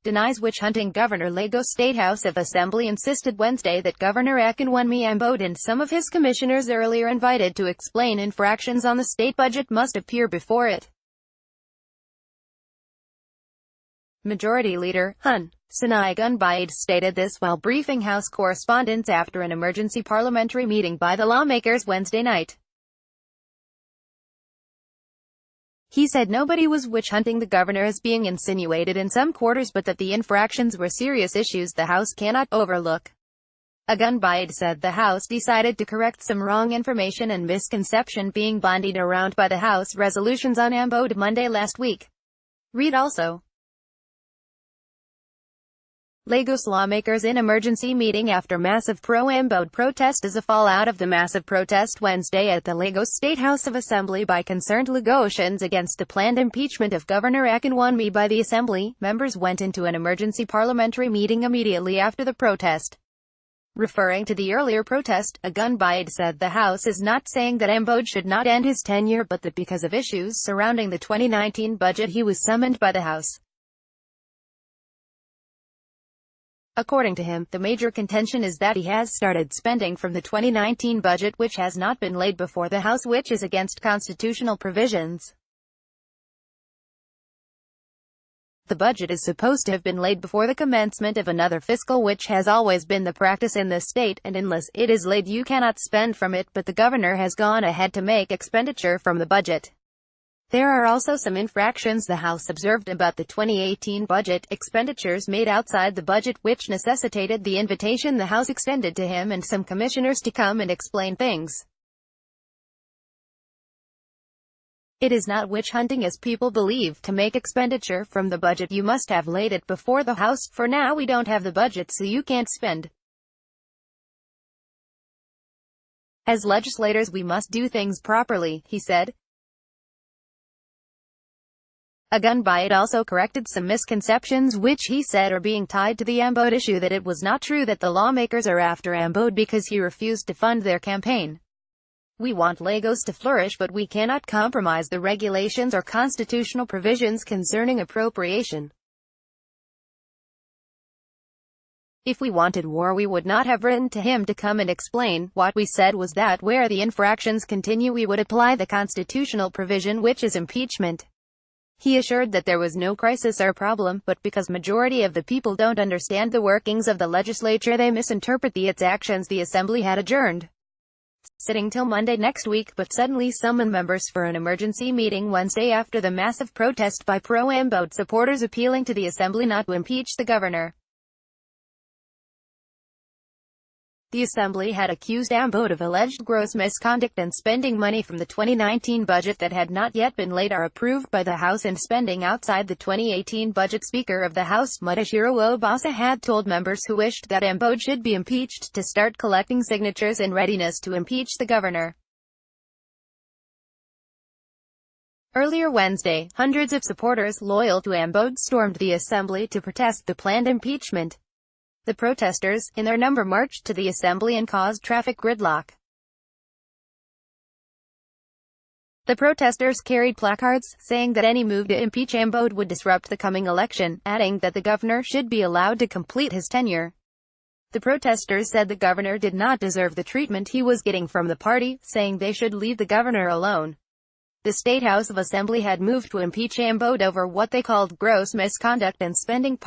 denies witch-hunting. Governor Lagos State House of Assembly insisted Wednesday that Governor Akinwunmi Ambode and some of his commissioners earlier invited to explain infractions on the state budget must appear before it. Majority Leader, Hun. Sanai Agunbiade stated this while briefing House correspondents after an emergency parliamentary meeting by the lawmakers Wednesday night. He said nobody was witch-hunting the governor as being insinuated in some quarters, but that the infractions were serious issues the House cannot overlook. Agunbiade said the House decided to correct some wrong information and misconception being bandied around by the House resolutions on Ambode Monday last week. Read also. Lagos lawmakers in emergency meeting after massive pro-Ambode protest as a fallout of the massive protest Wednesday at the Lagos State House of Assembly by concerned Lagosians against the planned impeachment of Governor Akinwunmi by the Assembly. Members went into an emergency parliamentary meeting immediately after the protest. Referring to the earlier protest, Agunbiade said the House is not saying that Ambode should not end his tenure, but that because of issues surrounding the 2019 budget he was summoned by the House. According to him, the major contention is that he has started spending from the 2019 budget which has not been laid before the House, which is against constitutional provisions. The budget is supposed to have been laid before the commencement of another fiscal, which has always been the practice in this state, and unless it is laid you cannot spend from it, but the governor has gone ahead to make expenditure from the budget. There are also some infractions the House observed about the 2018 budget, expenditures made outside the budget which necessitated the invitation the House extended to him and some commissioners to come and explain things. It is not witch-hunting as people believe. To make expenditure from the budget you must have laid it before the House. For now we don't have the budget, so you can't spend. As legislators we must do things properly, he said. Agunbiade also corrected some misconceptions which he said are being tied to the Ambode issue, that it was not true that the lawmakers are after Ambode because he refused to fund their campaign. We want Lagos to flourish, but we cannot compromise the regulations or constitutional provisions concerning appropriation. If we wanted war we would not have written to him to come and explain. What we said was that where the infractions continue we would apply the constitutional provision, which is impeachment. He assured that there was no crisis or problem, but because majority of the people don't understand the workings of the legislature they misinterpret its actions. The Assembly had adjourned sitting till Monday next week, but suddenly summoned members for an emergency meeting Wednesday after the massive protest by pro-Ambode supporters appealing to the Assembly not to impeach the governor. The Assembly had accused Ambode of alleged gross misconduct and spending money from the 2019 budget that had not yet been laid or approved by the House and spending outside the 2018 budget. Speaker of the House Mudashiru Obasa had told members who wished that Ambode should be impeached to start collecting signatures in readiness to impeach the governor. Earlier Wednesday, hundreds of supporters loyal to Ambode stormed the Assembly to protest the planned impeachment. The protesters, in their number, marched to the Assembly and caused traffic gridlock. The protesters carried placards, saying that any move to impeach Ambode would disrupt the coming election, adding that the governor should be allowed to complete his tenure. The protesters said the governor did not deserve the treatment he was getting from the party, saying they should leave the governor alone. The State House of Assembly had moved to impeach Ambode over what they called gross misconduct and spending.